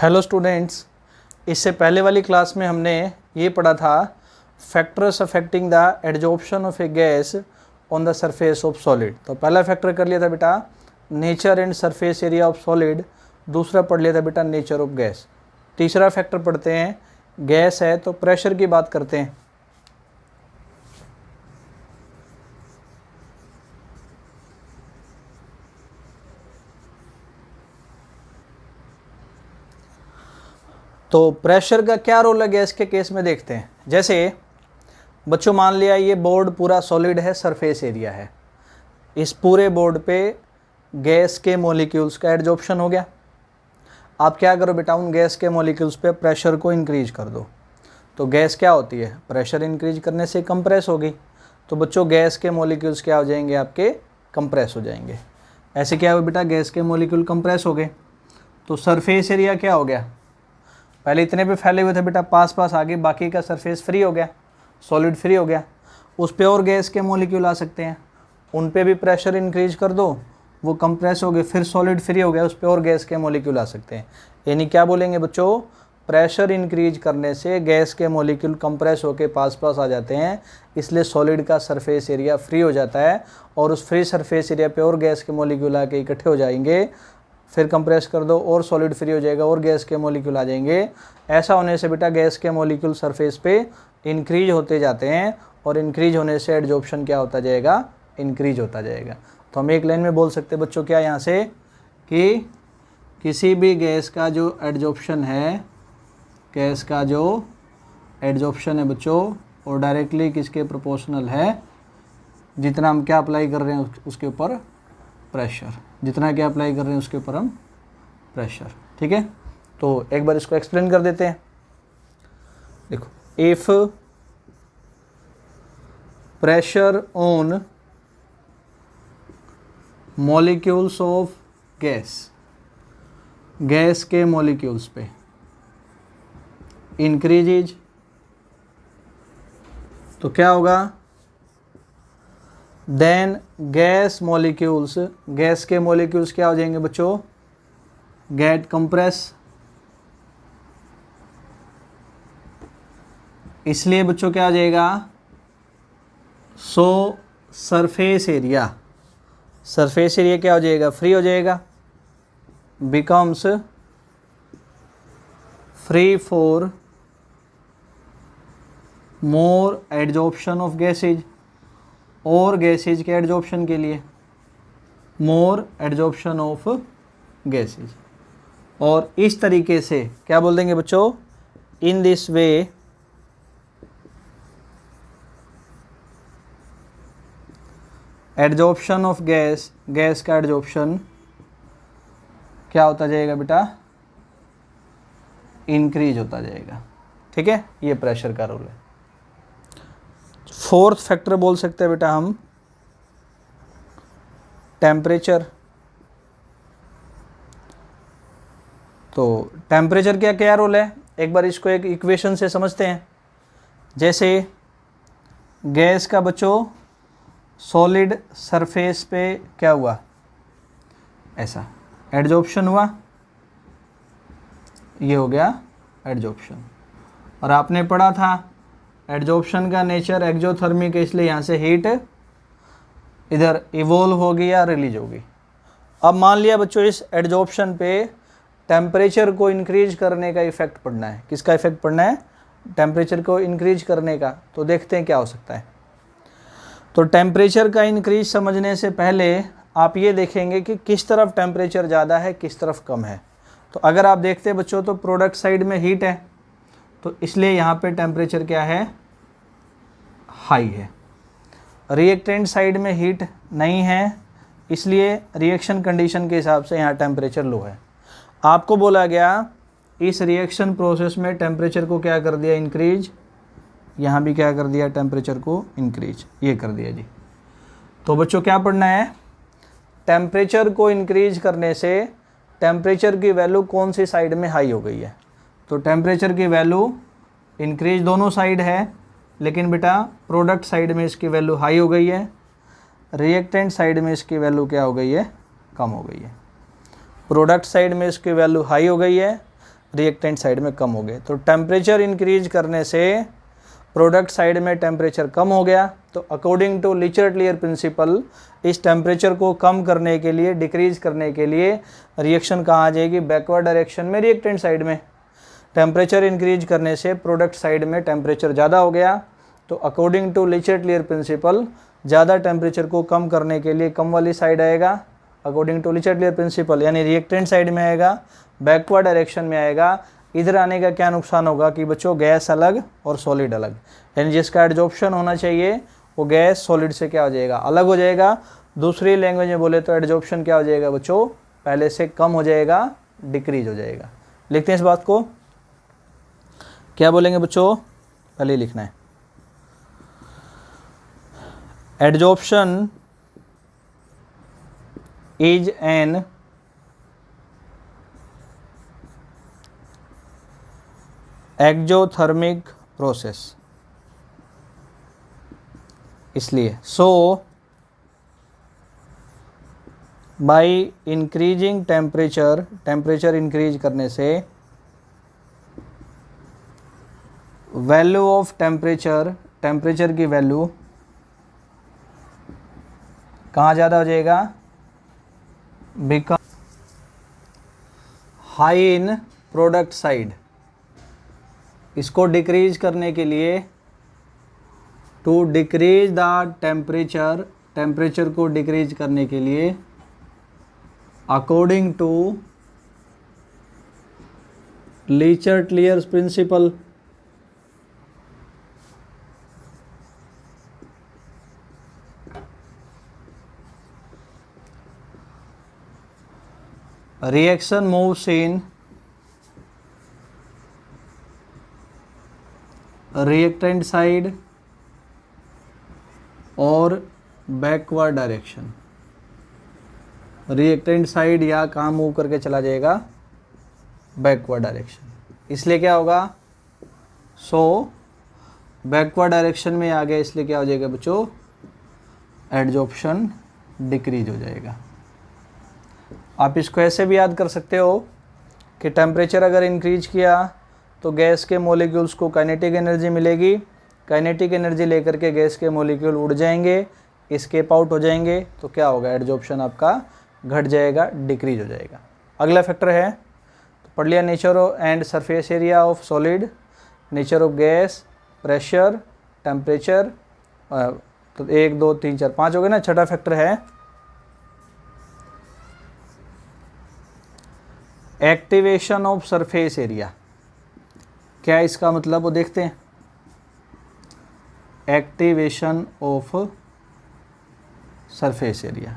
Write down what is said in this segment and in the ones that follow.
Hello students, इससे पहले वाली क्लास में हमने ये पढ़ा था factors affecting the adsorption of A gas on the surface of solid. तो पहला फैक्टर कर लिया था बेटा nature and surface area of solid, दूसरा पढ़ लिया था बेटा नेचर ऑफ गैस। तीसरा फैक्टर पढ़ते हैं, गैस है तो प्रेशर की बात करते हैं। तो प्रेशर का क्या रोल है गैस के केस में देखते हैं। जैसे बच्चों मान लिया ये बोर्ड पूरा सॉलिड है, सरफेस एरिया है, इस पूरे बोर्ड पे गैस के मॉलिक्यूल्स का एडजॉर्प्शन हो गया। आप क्या करो बेटा, उन गैस के मॉलिक्यूल्स पे प्रेशर को इंक्रीज कर दो। तो गैस क्या होती है, प्रेशर इंक्रीज करने से कंप्रेस हो गई। तो बच्चों गैस के मॉलिक्यूल्स क्या हो जाएंगे, आपके कंप्रेस हो जाएंगे। ऐसे क्या हुआ बेटा, गैस के मॉलिक्यूल कंप्रेस हो गए तो सरफेस एरिया क्या हो गया, पहले इतने पे फैले हुए थे बेटा, पास पास आ गए, बाकी का सरफेस फ्री हो गया, सॉलिड फ्री हो गया। उस पे और गैस के मॉलिक्यूल आ सकते हैं, उन पे भी प्रेशर इंक्रीज कर दो, वो कंप्रेस हो गए, फिर सॉलिड फ्री हो गया, उस पे और गैस के मॉलिक्यूल आ सकते हैं। यानी क्या बोलेंगे बच्चों, प्रेशर इंक्रीज करने से गैस के मॉलिक्यूल कंप्रेस होकर पास पास आ जाते हैं, इसलिए सॉलिड का सरफेस एरिया फ्री हो जाता है और उस फ्री सरफेस एरिया पे और गैस के मॉलिक्यूल आके इकट्ठे हो जाएंगे। फिर कंप्रेस कर दो और सॉलिड फ्री हो जाएगा और गैस के मॉलिक्यूल आ जाएंगे। ऐसा होने से बेटा गैस के मॉलिक्यूल सरफेस पे इंक्रीज होते जाते हैं और इंक्रीज होने से एडजॉर्प्शन क्या होता जाएगा, इंक्रीज होता जाएगा। तो हम एक लाइन में बोल सकते हैं बच्चों क्या यहाँ से, कि किसी भी गैस का जो एडजॉर्प्शन है, गैस का जो एडजॉर्प्शन है बच्चों, और डायरेक्टली किसके प्रोपोर्शनल है, जितना हम क्या अप्लाई कर रहे हैं उसके ऊपर प्रेशर, जितना क्या अप्लाई कर रहे हैं उसके ऊपर हम प्रेशर। ठीक है, तो एक बार इसको एक्सप्लेन कर देते हैं। देखो, if pressure on molecules of gas, gas के मॉलिक्यूल्स पे इंक्रीजेज, तो क्या होगा, देन गैस मॉलिक्यूल्स, गैस के मॉलिक्यूल्स क्या हो जाएंगे बच्चों, गेट कंप्रेस। इसलिए बच्चों क्या हो जाएगा, सो सरफेस एरिया, सरफेस एरिया क्या हो जाएगा, फ्री हो जाएगा, becomes free for more adsorption of gases, और गैसेज के एडजॉर्प्शन के लिए, मोर एडजॉर्प्शन ऑफ गैसेज। और इस तरीके से क्या बोल देंगे बच्चों, in this way adsorption of gas, gas का एडजॉर्प्शन क्या होता जाएगा बेटा, इंक्रीज होता जाएगा। ठीक है, ये प्रेशर का रोल है। फोर्थ फैक्टर बोल सकते हैं बेटा हम टेम्परेचर। तो टेम्परेचर क्या क्या रोल है, एक बार इसको एक इक्वेशन से समझते हैं। जैसे गैस का बच्चों सॉलिड सरफेस पे क्या हुआ, ऐसा एडजॉर्प्शन हुआ, ये हो गया एडजॉर्प्शन। और आपने पढ़ा था एडजॉर्प्शन का नेचर एक्जोथर्मिक है, इसलिए यहाँ से हीट इधर इवोल्व होगी या रिलीज होगी। अब मान लिया बच्चों इस एडजॉर्प्शन पे टेम्परेचर को इंक्रीज करने का इफेक्ट पड़ना है। किसका इफेक्ट पड़ना है, टेम्परेचर को इंक्रीज करने का। तो देखते हैं क्या हो सकता है। तो टेम्परेचर का इंक्रीज समझने से पहले आप ये देखेंगे कि किस तरफ टेम्परेचर ज़्यादा है, किस तरफ कम है। तो अगर आप देखते हैं बच्चों तो प्रोडक्ट साइड में हीट है, तो इसलिए यहाँ पे टेम्परेचर क्या है, हाई है। रिएक्टेंट साइड में हीट नहीं है, इसलिए रिएक्शन कंडीशन के हिसाब से यहाँ टेम्परेचर लो है। आपको बोला गया इस रिएक्शन प्रोसेस में टेम्परेचर को क्या कर दिया, इंक्रीज, यहाँ भी क्या कर दिया, टेम्परेचर को इंक्रीज, ये कर दिया जी। तो बच्चों क्या पढ़ना है, टेम्परेचर को इंक्रीज करने से टेम्परेचर की वैल्यू कौन सी साइड में हाई हो गई है। तो टेम्परेचर की वैल्यू इंक्रीज दोनों साइड है, लेकिन बेटा प्रोडक्ट साइड में इसकी वैल्यू हाई हो गई है, रिएक्टेंट साइड में इसकी वैल्यू क्या हो गई है, कम हो गई है। प्रोडक्ट साइड में इसकी वैल्यू हाई हो गई है, रिएक्टेंट साइड में कम हो गए। तो टेम्परेचर इंक्रीज करने से प्रोडक्ट साइड में टेम्परेचर कम हो गया। तो अकॉर्डिंग टू लिचर्ट-लियर प्रिंसिपल इस टेम्परेचर को कम करने के लिए, डिक्रीज करने के लिए रिएक्शन कहाँ आ जाएगी, बैकवर्ड डायरेक्शन में रिएक्टेंट साइड में। टेम्परेचर इंक्रीज करने से प्रोडक्ट साइड में टेम्परेचर ज़्यादा हो गया। तो अकॉर्डिंग टू लिचर्ट-लियर प्रिंसिपल ज़्यादा टेम्परेचर को कम करने के लिए कम वाली साइड आएगा, अकॉर्डिंग टू लिचर्ट-लियर प्रिंसिपल, यानी रिएक्टेंट साइड में आएगा, बैकवर्ड डायरेक्शन में आएगा। इधर आने का क्या नुकसान होगा कि बच्चों गैस अलग और सॉलिड अलग, यानी जिसका एडजॉर्प्शन होना चाहिए वो गैस सॉलिड से क्या हो जाएगा, अलग हो जाएगा। दूसरी लैंग्वेज में बोले तो एडजॉर्प्शन क्या हो जाएगा बच्चों, पहले से कम हो जाएगा, डिक्रीज हो जाएगा। लिखते हैं इस बात को, क्या बोलेंगे बच्चों, पहले लिखना है। Adsorption is an exothermic process, इसलिए so by increasing temperature, temperature increase करने से वैल्यू ऑफ टेम्परेचर, टेम्परेचर की वैल्यू कहाँ ज़्यादा हो जाएगा, become high in product side. इसको डिक्रीज करने के लिए, to decrease the temperature, temperature को डिक्रीज करने के लिए according to Le Chatelier principle, reaction moves in reactant side और बैकवर्ड डायरेक्शन। रिएक्टेंट साइड या कहाँ मूव करके चला जाएगा, बैकवर्ड डायरेक्शन। इसलिए क्या होगा, सो बैकवर्ड डायरेक्शन में आ गया, इसलिए क्या हो जाएगा बच्चों, एडजॉर्प्शन डिक्रीज हो जाएगा। आप इसको ऐसे भी याद कर सकते हो कि टेम्परेचर अगर इंक्रीज किया तो गैस के मॉलिक्यूल्स को काइनेटिक एनर्जी मिलेगी, काइनेटिक एनर्जी लेकर के गैस के मॉलिक्यूल उड़ जाएंगे, एस्केप आउट हो जाएंगे, तो क्या होगा, एडजॉर्प्शन आपका घट जाएगा, डिक्रीज हो जाएगा। अगला फैक्टर है, तो पढ़ लिया nature and surface area of solid, nature of gas, pressure, temperature, तो 1 2 3 4 5 हो गए ना। छठा फैक्टर है एक्टिवेशन ऑफ सरफेस एरिया। क्या है इसका मतलब वो देखते हैं। एक्टिवेशन ऑफ सरफेस एरिया,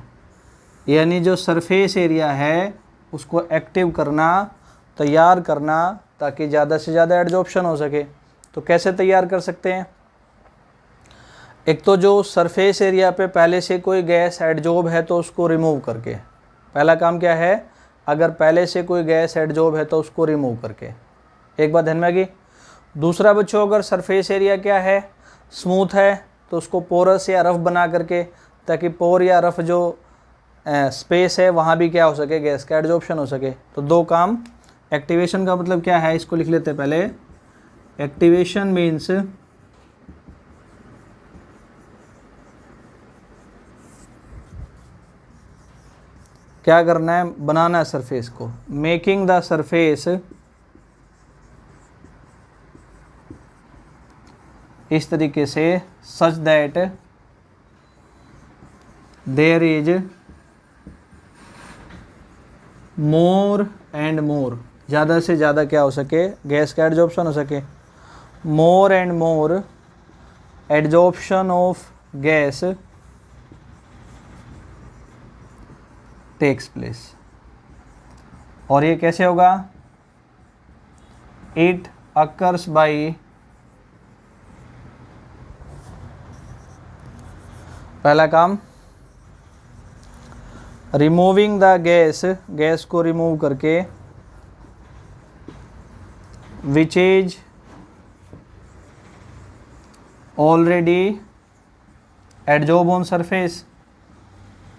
यानी जो सरफेस एरिया है उसको एक्टिव करना, तैयार करना, ताकि ज़्यादा से ज़्यादा एडजॉर्प्शन हो सके। तो कैसे तैयार कर सकते हैं, एक तो जो सरफेस एरिया पे पहले से कोई गैस एडजॉर्ब है तो उसको रिमूव करके, पहला काम क्या है, अगर पहले से कोई गैस एडजॉर्ब है तो उसको रिमूव करके, एक बात ध्यान में आ गई। दूसरा बच्चों, अगर सरफेस एरिया क्या है, स्मूथ है, तो उसको पोरस या रफ बना करके, ताकि पोर या रफ जो स्पेस है वहाँ भी क्या हो सके, गैस का एडजॉर्प्शन हो सके। तो दो काम। एक्टिवेशन का मतलब क्या है, इसको लिख लेते हैं पहले। एक्टिवेशन मीन्स क्या करना है, बनाना है सरफेस को, मेकिंग द सरफेस इस तरीके से, such that there is more and more, ज़्यादा से ज़्यादा क्या हो सके, गैस का एडजॉर्प्शन हो सके। More and more adsorption of gas takes place. और ये कैसे होगा, इट अकर्स बाई, पहला काम रिमूविंग द गैस, गैस को रिमूव करके, which is already adsorb on surface,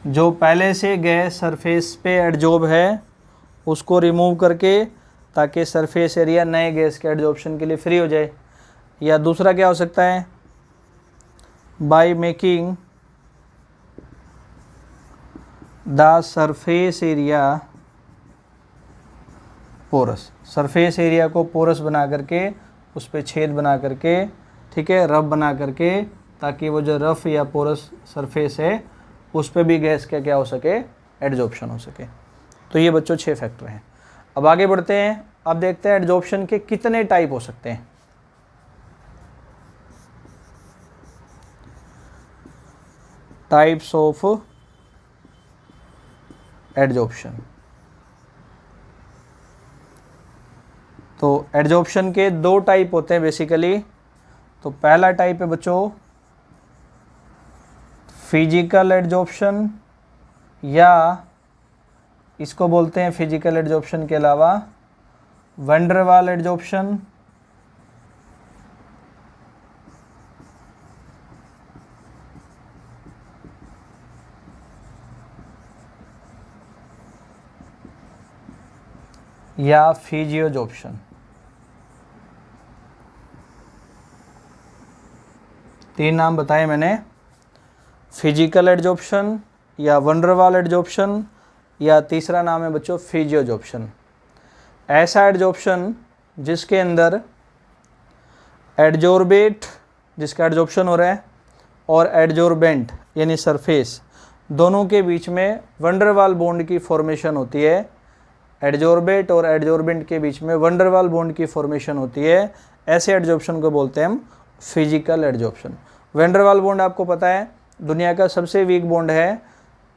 जो पहले से गैस सरफेस पे एडजॉर्ब है उसको रिमूव करके, ताकि सरफेस एरिया नए गैस के एडजॉर्प्शन के लिए फ्री हो जाए। या दूसरा क्या हो सकता है, by making the surface area porous, surface area को पोरस बना करके, उस पर छेद बना करके, ठीक है, रफ बना करके, ताकि वो जो रफ या पोरस सरफेस है उस पर भी गैस का क्या हो सके, एडजॉर्प्शन हो सके। तो ये बच्चों 6 फैक्टर हैं। अब आगे बढ़ते हैं, अब देखते हैं एडजॉर्प्शन के कितने टाइप हो सकते हैं। Types of adsorption. तो एडजॉर्प्शन के 2 टाइप होते हैं बेसिकली। तो पहला टाइप है बच्चों फिजिकल एडजॉर्प्शन, या इसको बोलते हैं फिजिकल एडजॉर्प्शन के अलावा वैन डर वाल एडजॉर्प्शन, या फिजियोजॉर्प्शन। 3 नाम बताए मैंने, फिजिकल एडजॉर्प्शन या वैन डर वाल एडजॉर्प्शन, या तीसरा नाम है बच्चों फिजियोजॉर्प्शन। ऐसा एडजॉर्प्शन जिसके अंदर एडजॉर्बेट, जिसका एडजॉर्प्शन हो रहा है, और एडजॉर्बेंट यानी सरफेस, दोनों के बीच में वैन डर वाल बॉन्ड की फॉर्मेशन होती है। एडजॉर्बेट और एडजॉर्बेंट के बीच में वैन डर वाल बॉन्ड की फॉर्मेशन होती है। ऐसे एडजॉर्प्शन को बोलते हैं हम फिजिकल एडजॉर्प्शन। वैन डर वाल बॉन्ड आपको पता है दुनिया का सबसे वीक बॉन्ड है,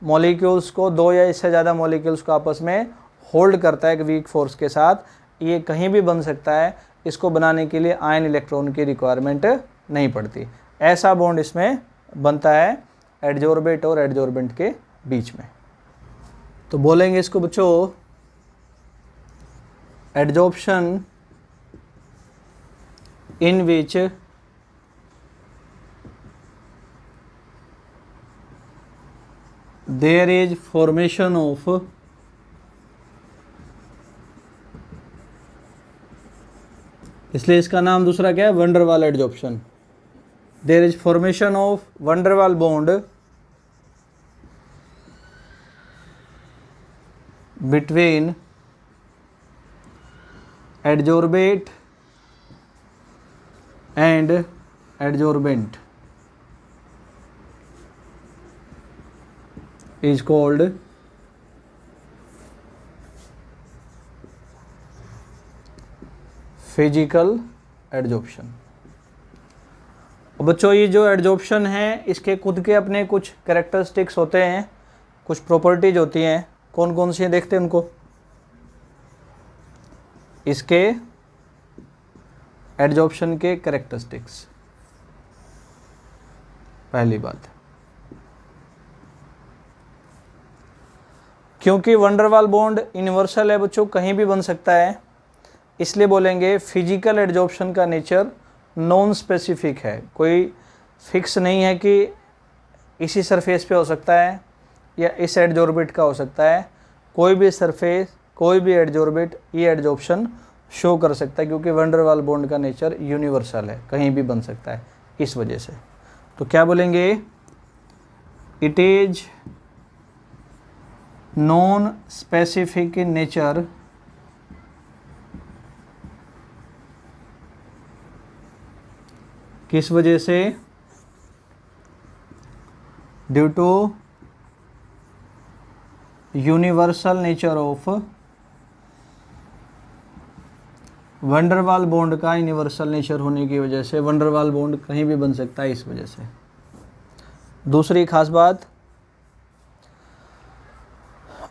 मॉलिक्यूल्स को, 2 या इससे ज़्यादा मॉलिक्यूल्स को आपस में होल्ड करता है एक वीक फोर्स के साथ। ये कहीं भी बन सकता है, इसको बनाने के लिए आयन इलेक्ट्रॉन की रिक्वायरमेंट नहीं पड़ती। ऐसा बॉन्ड इसमें बनता है एडजॉर्बेट और एडजॉर्बेंट के बीच में। तो बोलेंगे इसको बच्चों adsorption in which there is formation of इसलिए इसका नाम दूसरा क्या है, van der Waals adsorption. There is formation of van der वाल bond between adsorbate and adsorbent is called physical adsorption. बच्चों ये जो एडजॉर्प्शन है इसके खुद के अपने कुछ कैरेक्टरिस्टिक्स होते हैं, कुछ प्रॉपर्टीज होती हैं। कौन कौन सी हैं देखते हैं उनको। इसके एडजॉर्प्शन के कैरेक्टरिस्टिक्स, पहली बात, क्योंकि वैन डर वाल बॉन्ड यूनिवर्सल है बच्चों, कहीं भी बन सकता है, इसलिए बोलेंगे फिजिकल एडजॉर्प्शन का नेचर नॉन स्पेसिफिक है। कोई फिक्स नहीं है कि इसी सरफेस पे हो सकता है या इस एडजॉर्बेट का हो सकता है। कोई भी सरफेस, कोई भी एडजॉर्बेट ये एडजॉर्प्शन शो कर सकता है, क्योंकि वैन डर वाल बॉन्ड का नेचर यूनिवर्सल है, कहीं भी बन सकता है इस वजह से। तो क्या बोलेंगे, it is non specific in nature किस वजह से, due to universal nature of van der वाल बॉन्ड का यूनिवर्सल नेचर होने की वजह से वैन डर वाल बॉन्ड कहीं भी बन सकता है इस वजह से। दूसरी खास बात,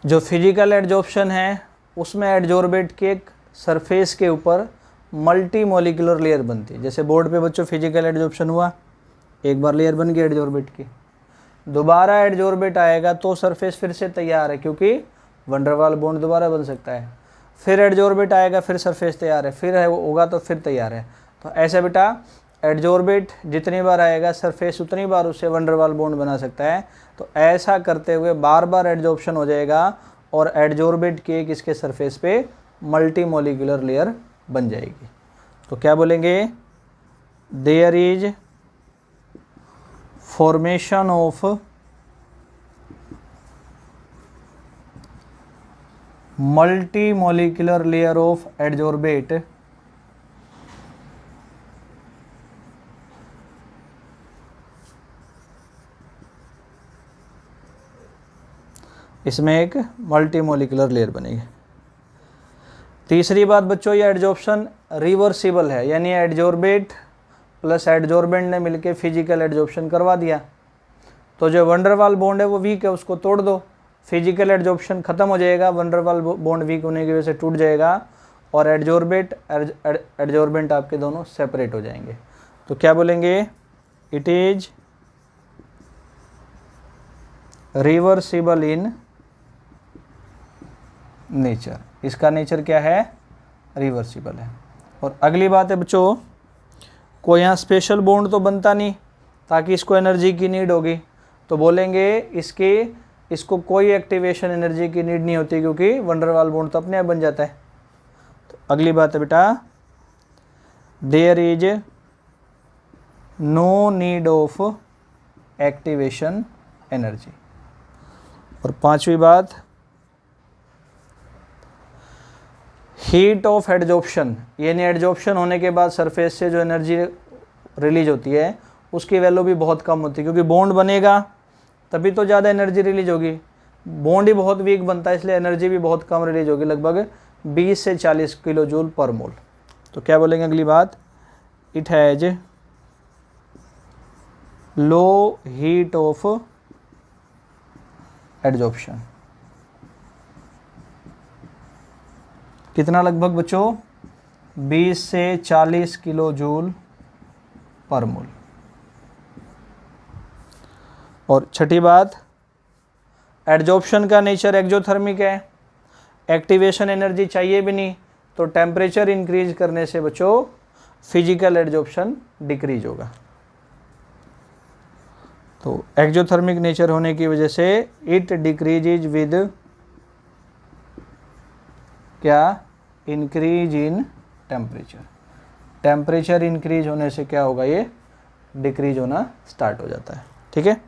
जो फिजिकल एडजॉर्प्शन है उसमें एडजॉर्बेट के एक सरफेस के ऊपर मल्टी मॉलिक्यूलर लेयर बनती है। जैसे बोर्ड पे बच्चों फिजिकल एडजॉर्प्शन हुआ, एक बार लेयर बन गई एडजॉर्बेट की, दोबारा एडजॉर्बेट आएगा तो सरफेस फिर से तैयार है, क्योंकि वैन डर वाल बॉन्ड दोबारा बन सकता है। फिर एडजॉर्बेट आएगा, फिर सरफेस तैयार है, फिर है वो होगा तो फिर तैयार है। तो ऐसे बेटा एडजॉर्बेट जितनी बार आएगा सरफेस उतनी बार उससे वैन डर वाल बॉन्ड बना सकता है। तो ऐसा करते हुए बार बार एडजॉर्प्शन हो जाएगा और एडजॉर्बेट की एक इसके सरफेस पे मल्टी मॉलिक्यूलर लेयर बन जाएगी। तो क्या बोलेंगे, there is formation of multi molecular layer of adsorbate इसमें एक मल्टी मॉलिक्यूलर लेयर बनेगी। तीसरी बात बच्चों, ये एडजॉर्प्शन रिवर्सिबल है, यानी एडजॉर्बेट प्लस एडजॉर्बेंट ने मिलके फिजिकल एडजॉर्प्शन करवा दिया। तो जो वंडरवाल बॉन्ड है वो वीक है, उसको तोड़ दो, फिजिकल एडजॉर्प्शन खत्म हो जाएगा, वंडरवाल बॉन्ड वीक होने की वजह से टूट जाएगा और एडजॉर्बेंट आपके दोनों सेपरेट हो जाएंगे। तो क्या बोलेंगे, it is reversible in nature. इसका नेचर क्या है, रिवर्सिबल है। और अगली बात है बच्चों, कोई यहाँ स्पेशल बॉन्ड तो बनता नहीं ताकि इसको एनर्जी की नीड होगी, तो बोलेंगे इसको कोई एक्टिवेशन एनर्जी की नीड नहीं होती क्योंकि वंडरवाल बॉन्ड तो अपने आप बन जाता है। तो अगली बात है बेटा, there is no need of activation energy. और पांचवी बात, हीट ऑफ एडजॉर्प्शन, यानी एडजॉर्प्शन होने के बाद सरफेस से जो एनर्जी रिलीज होती है उसकी वैल्यू भी बहुत कम होती है, क्योंकि बॉन्ड बनेगा तभी तो ज़्यादा एनर्जी रिलीज होगी। बॉन्ड ही बहुत वीक बनता है इसलिए एनर्जी भी बहुत कम रिलीज होगी, लगभग 20 से 40 किलो जूल पर मोल। तो क्या बोलेंगे अगली बात, it has low heat of adsorption. कितना लगभग बच्चों, 20 से 40 किलो जूल पर मोल। और छठी बात, एडजॉर्प्शन का नेचर एक्जोथर्मिक है, एक्टिवेशन एनर्जी चाहिए भी नहीं, तो टेम्परेचर इंक्रीज करने से बच्चों फिजिकल एडजॉर्प्शन डिक्रीज होगा। तो एक्जोथर्मिक नेचर होने की वजह से इट डिक्रीजेज विद क्या, increase in temperature. Temperature increase होने से क्या होगा, ये डिक्रीज होना स्टार्ट हो जाता है। ठीक है,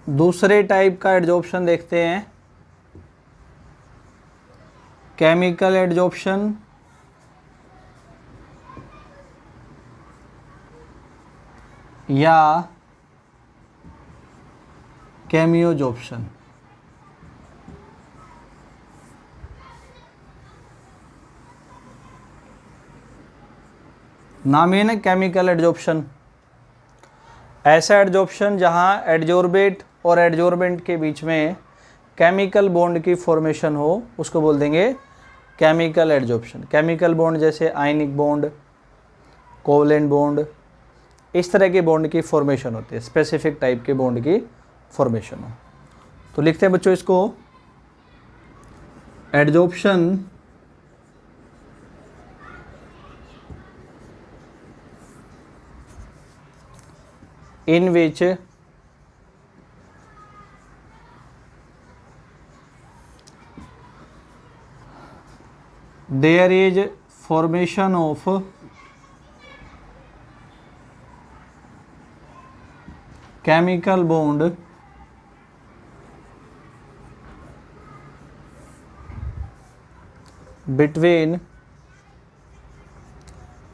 दूसरे टाइप का एडजॉर्प्शन देखते हैं, केमिकल एडजॉर्प्शन या केमियोजॉर्प्शन। नाम है ना केमिकल एडजॉर्प्शन, ऐसा एडजॉर्प्शन जहां एडजॉर्बेट और एडजॉर्बेंट के बीच में केमिकल बॉन्ड की फॉर्मेशन हो, उसको बोल देंगे केमिकल एडजॉर्प्शन। केमिकल बॉन्ड जैसे आयनिक बॉन्ड, कोवलेंट बॉन्ड, इस तरह के बॉन्ड की फॉर्मेशन होती है, स्पेसिफिक टाइप के बॉन्ड की फॉर्मेशन हो। तो लिखते हैं बच्चों इसको, adsorption in which there is formation of chemical bond between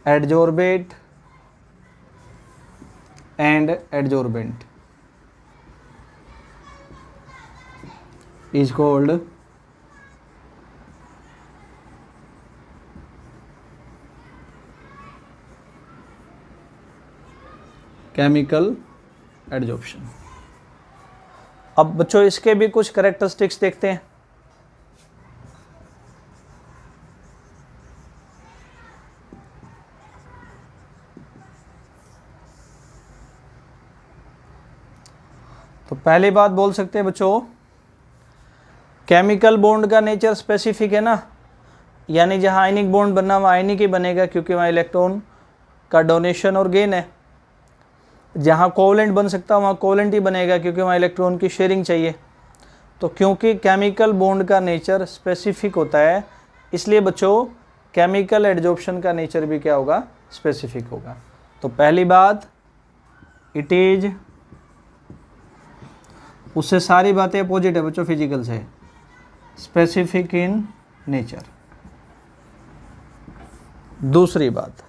adsorbate and adsorbent is called chemical adsorption. अब बच्चों इसके भी कुछ कैरेक्टरिस्टिक्स देखते हैं। तो पहली बात बोल सकते हैं बच्चों, केमिकल बॉन्ड का नेचर स्पेसिफिक है ना, यानी जहां आयनिक बॉन्ड बनना वहाँ आयनिक ही बनेगा क्योंकि वहाँ इलेक्ट्रॉन का डोनेशन और गेन है। जहाँ कोवलेंट बन सकता है वहाँ कोवलेंट ही बनेगा क्योंकि वहाँ इलेक्ट्रॉन की शेयरिंग चाहिए। तो क्योंकि केमिकल बॉन्ड का नेचर स्पेसिफिक होता है, इसलिए बच्चों केमिकल एडजॉर्प्शन का नेचर भी क्या होगा, स्पेसिफिक होगा। तो पहली बात इट इज, उससे सारी बातें अपोजिट है बच्चों फिजिकल से, स्पेसिफिक इन नेचर। दूसरी बात,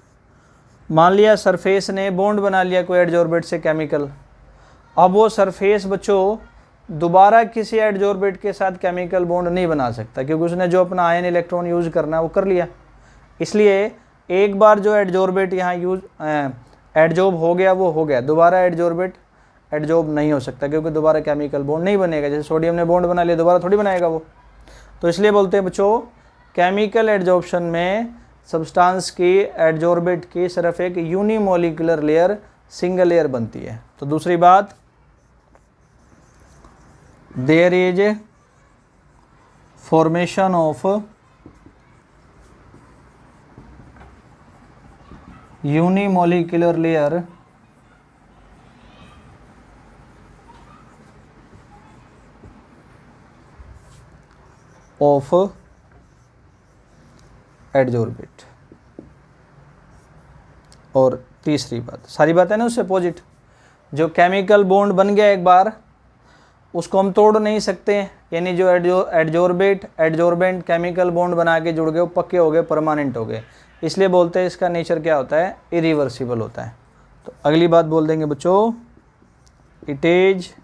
मान लिया सरफेस ने बॉन्ड बना लिया कोई एडजॉर्बेट से केमिकल, अब वो सरफेस बच्चों दोबारा किसी एडजॉर्बेट के साथ केमिकल बॉन्ड नहीं बना सकता, क्योंकि उसने जो अपना आयन इलेक्ट्रॉन यूज करना है वो कर लिया। इसलिए एक बार जो एडजॉर्बेट यहाँ यूज एडजॉर्ब हो गया वो हो गया, दोबारा एडजॉर्बेट एडजॉर्ब नहीं हो सकता, क्योंकि दोबारा केमिकल बॉन्ड नहीं बनेगा। जैसे सोडियम ने बॉन्ड बना लिया, दोबारा थोड़ी बनाएगा वो। तो इसलिए बोलते हैं बच्चों केमिकल एडजॉर्प्शन में सब्सटेंस की एडजॉर्बेट की सिर्फ एक यूनिमोलिकुलर लेयर, सिंगल लेयर बनती है। तो दूसरी बात, there is formation of unimolecular layer of adsorbate. और तीसरी बात, सारी बात है ना उससे अपोजिट, जो केमिकल बॉन्ड बन गया एक बार उसको हम तोड़ नहीं सकते, यानी जो एडजॉर्बेट एडजॉर्बेंट केमिकल बॉन्ड बना के जुड़ गए वो पक्के हो गए, परमानेंट हो गए, इसलिए बोलते हैं इसका नेचर क्या होता है, इरिवर्सिबल होता है। तो अगली बात बोल देंगे बच्चों, it is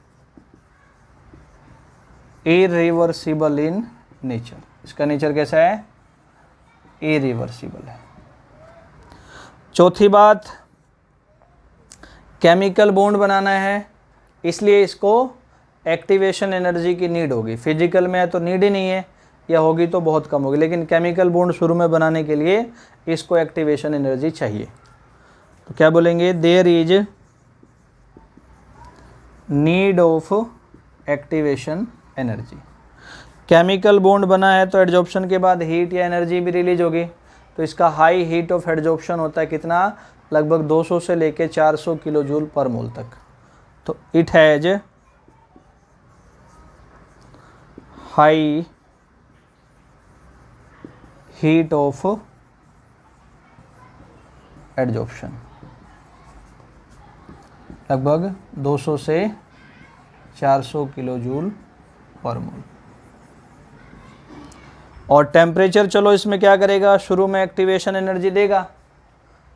irreversible in nature. इसका नेचर कैसा है, इरिवर्सिबल है। चौथी बात, केमिकल बॉन्ड बनाना है, इसलिए इसको एक्टिवेशन एनर्जी की नीड होगी। फिजिकल में है तो नीड ही नहीं है, या होगी तो बहुत कम होगी, लेकिन केमिकल बॉन्ड शुरू में बनाने के लिए इसको एक्टिवेशन एनर्जी चाहिए। तो क्या बोलेंगे, there is need of activation energy. Chemical bond बना है तो एडजॉर्प्शन के बाद हीट या एनर्जी भी रिलीज होगी, तो इसका हाई हीट ऑफ एडजॉर्प्शन होता है कितना, लगभग 200 से लेके 400 किलो जूल पर मोल तक। तो it has high heat of adsorption, लगभग 200 से 400 किलो जूल पर मोल। और टेम्परेचर, चलो इसमें क्या करेगा, शुरू में एक्टिवेशन एनर्जी देगा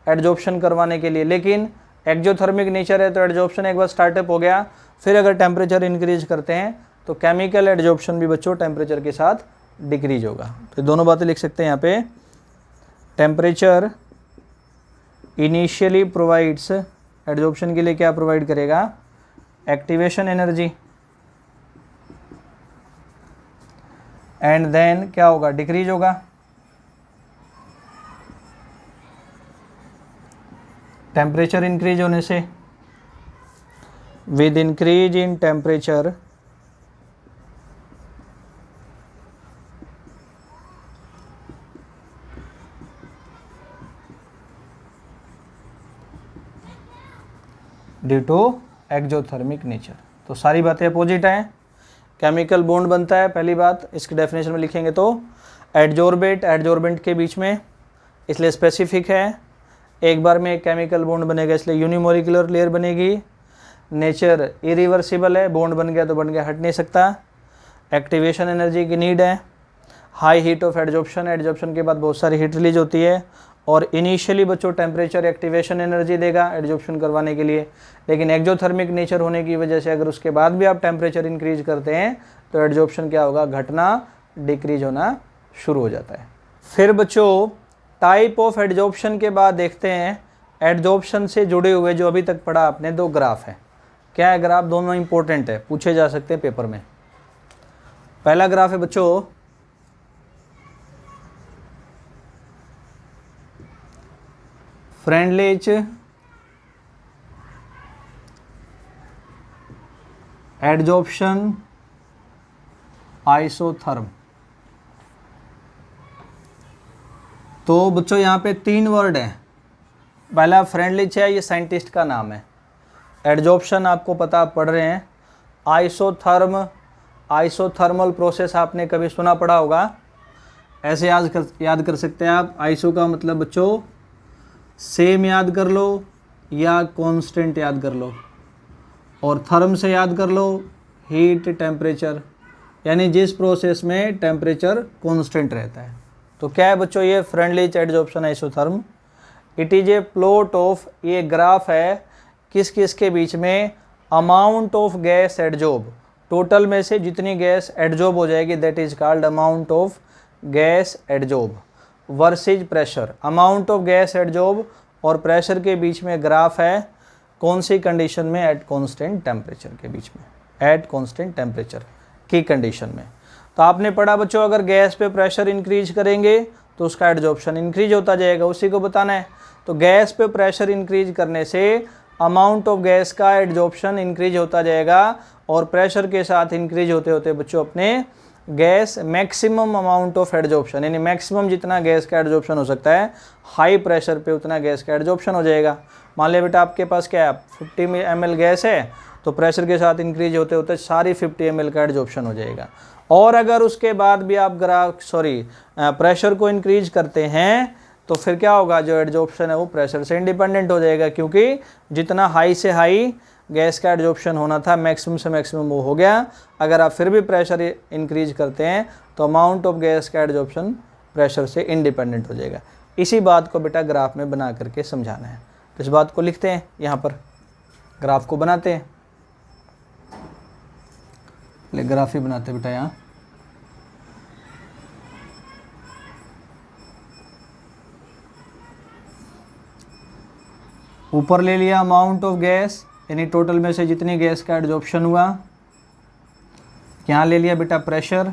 एडजॉर्प्शन करवाने के लिए, लेकिन एक्जोथर्मिक नेचर है तो एडजॉर्प्शन एक बार स्टार्टअप हो गया, फिर अगर टेम्परेचर इंक्रीज करते हैं तो केमिकल एडजॉर्प्शन भी बच्चों टेम्परेचर के साथ डिक्रीज होगा। तो दोनों बातें लिख सकते हैं यहाँ पे, टेम्परेचर इनिशियली प्रोवाइड्स, एडजॉर्प्शन के लिए क्या प्रोवाइड करेगा, एक्टिवेशन एनर्जी, एंड देन क्या होगा, डिक्रीज होगा। टेम्परेचर इंक्रीज होने से, with increase in temperature due to exothermic nature. तो सारी बातें अपोजिट हैं। केमिकल बॉन्ड बनता है, पहली बात इसकी डेफिनेशन में लिखेंगे तो एडजॉर्बेट एडजॉर्बेंट के बीच में, इसलिए स्पेसिफिक है, एक बार में एक केमिकल बॉन्ड बनेगा इसलिए यूनिमोलिकुलर लेयर बनेगी, नेचर इरिवर्सिबल है, बॉन्ड बन गया तो बन गया, हट नहीं सकता, एक्टिवेशन एनर्जी की नीड है, high heat of adsorption, adsorption के बाद बहुत सारी हीट रिलीज होती है, और इनिशियली बच्चों टेम्परेचर एक्टिवेशन एनर्जी देगा एडजॉर्प्शन करवाने के लिए, लेकिन एक्जोथर्मिक नेचर होने की वजह से अगर उसके बाद भी आप टेम्परेचर इंक्रीज करते हैं तो एडजॉर्प्शन क्या होगा, घटना, डिक्रीज होना शुरू हो जाता है। फिर बच्चों टाइप ऑफ एडजॉर्प्शन के बाद देखते हैं एडजॉर्प्शन से जुड़े हुए जो अभी तक पढ़ा आपने 2 ग्राफ है। क्या है ग्राफ, दोनों इंपॉर्टेंट है, पूछे जा सकते हैं पेपर में। पहला ग्राफ है बच्चों फ्रेंडलिच एडजॉर्प्शन आइसोथर्म। तो बच्चों यहाँ पे 3 वर्ड हैं। पहला फ्रेंडलिच है, ये साइंटिस्ट का नाम है। एडजॉर्प्शन आपको पता, आप पढ़ रहे हैं। आइसोथर्म, आइसोथर्मल प्रोसेस आपने कभी सुना पड़ा होगा। ऐसे याद कर सकते हैं आप। आइसो का मतलब बच्चों सेम याद कर लो या कांस्टेंट याद कर लो, और थर्म से याद कर लो हीट टेम्परेचर, यानी जिस प्रोसेस में टेम्परेचर कांस्टेंट रहता है। तो क्या है बच्चों ये friendly adsorption isotherm. It is a plot of, ये ग्राफ है किस किस के बीच में, amount of gas adsorb, total में से जितनी गैस एडजॉर्ब हो जाएगी that is called amount of gas adsorb versus pressure. Amount of gas adsorb और प्रेशर के बीच में ग्राफ है, कौन सी कंडीशन में, एट कांस्टेंट टेम्परेचर के बीच में, एट कांस्टेंट टेम्परेचर की कंडीशन में। तो आपने पढ़ा बच्चों अगर गैस पे प्रेशर इंक्रीज करेंगे तो उसका एडजॉर्प्शन इंक्रीज होता जाएगा, उसी को बताना है। तो गैस पे प्रेशर इंक्रीज करने से अमाउंट ऑफ गैस का एडजॉर्प्शन इंक्रीज होता जाएगा, और प्रेशर के साथ इंक्रीज होते होते बच्चों अपने gas maximum amount of adsorption, यानी मैक्सिमम जितना गैस का एडजॉर्प्शन हो सकता है हाई प्रेशर पे उतना गैस का एडजॉर्प्शन हो जाएगा। मान लिया बेटा आपके पास क्या है 50 ml गैस है, तो प्रेशर के साथ इंक्रीज होते होते सारी 50 ml का एडजॉर्प्शन हो जाएगा। और अगर उसके बाद भी आप प्रेशर को इंक्रीज करते हैं तो फिर क्या होगा, जो एडजॉर्प्शन है वो प्रेशर से इंडिपेंडेंट हो जाएगा, क्योंकि जितना हाई से हाई गैस का एडजॉर्प्शन होना था मैक्सिमम से मैक्सिमम वो हो गया। अगर आप फिर भी प्रेशर इंक्रीज करते हैं तो अमाउंट ऑफ गैस का एडजॉर्प्शन प्रेशर से इंडिपेंडेंट हो जाएगा। इसी बात को बेटा ग्राफ में बना करके समझाना है। तो इस बात को लिखते हैं यहाँ पर, ग्राफ को बनाते हैं, ग्राफ ही बनाते बेटा यहाँ। ऊपर ले लिया अमाउंट ऑफ गैस, यानी टोटल में से जितनी गैस का एडजॉर्प्शन हुआ। यहाँ ले लिया बेटा प्रेशर,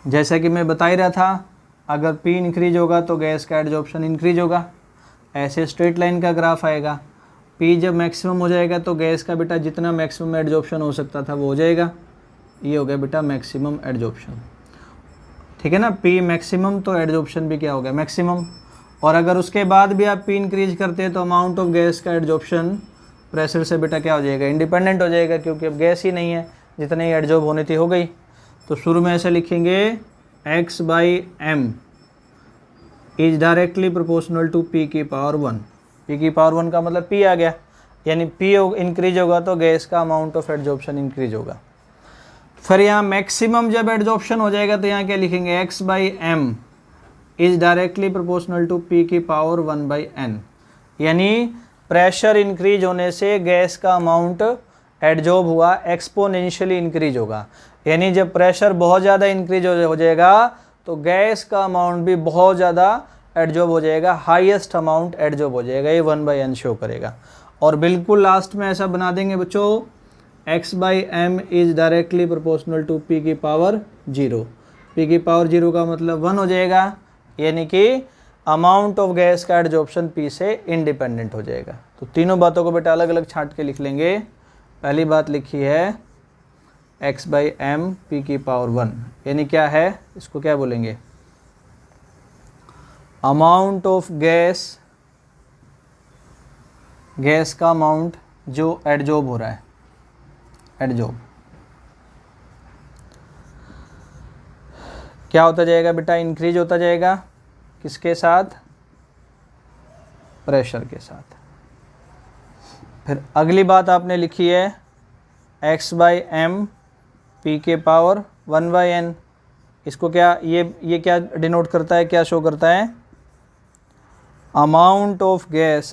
जैसा कि मैं बता ही रहा था अगर P इंक्रीज होगा तो गैस का एडजॉर्प्शन इंक्रीज होगा। ऐसे स्ट्रेट लाइन का ग्राफ आएगा। P जब मैक्सिमम हो जाएगा तो गैस का बेटा जितना मैक्सिमम एडजॉर्प्शन हो सकता था वो हो जाएगा। ये हो गया बेटा मैक्सिमम एडजॉर्प्शन, ठीक है ना। P मैक्सिमम तो एडजॉर्प्शन भी क्या हो गया मैक्सिमम। और अगर उसके बाद भी आप P इंक्रीज करते हैं तो अमाउंट ऑफ गैस का एडजॉर्प्शन प्रेशर से बेटा क्या हो जाएगा, इंडिपेंडेंट हो जाएगा, क्योंकि अब गैस ही नहीं है, जितनी एडजॉर्ब होनी थी हो गई। तो शुरू में ऐसे लिखेंगे x/m is directly proportional to P की पावर 1। P की पावर 1 का मतलब P आ गया, यानी P इंक्रीज होगा तो गैस का अमाउंट ऑफ एडजॉर्प्शन इंक्रीज होगा। फिर यहाँ मैक्सिमम जब एडजॉर्प्शन हो जाएगा तो यहाँ क्या लिखेंगे, x/m is directly proportional to P की पावर 1/n, यानी प्रेशर इंक्रीज होने से गैस का अमाउंट एडजॉर्ब हुआ एक्सपोनेंशियली इंक्रीज होगा। यानी जब प्रेशर बहुत ज़्यादा इंक्रीज हो जाएगा तो गैस का अमाउंट भी बहुत ज़्यादा एडजॉर्ब हो जाएगा, हाईएस्ट अमाउंट एडजॉर्ब हो जाएगा, ये 1/n शो करेगा। और बिल्कुल लास्ट में ऐसा बना देंगे बच्चों, x/m is directly proportional to P की पावर 0। P की पावर 0 का मतलब 1 हो जाएगा, यानी कि अमाउंट ऑफ गैस का एडजॉर्प्शन P से इंडिपेंडेंट हो जाएगा। तो तीनों बातों को बेटा अलग अलग छांट के लिख लेंगे। पहली बात लिखी है x/m P की पावर 1, यानी क्या है, इसको क्या बोलेंगे, अमाउंट ऑफ गैस का अमाउंट जो एडजॉर्ब हो रहा है, एडजॉर्ब क्या होता जाएगा बेटा, इंक्रीज होता जाएगा, किसके साथ, प्रेशर के साथ। फिर अगली बात आपने लिखी है x/m P के पावर 1/n, इसको क्या, ये क्या डिनोट करता है, क्या शो करता है, अमाउंट ऑफ गैस,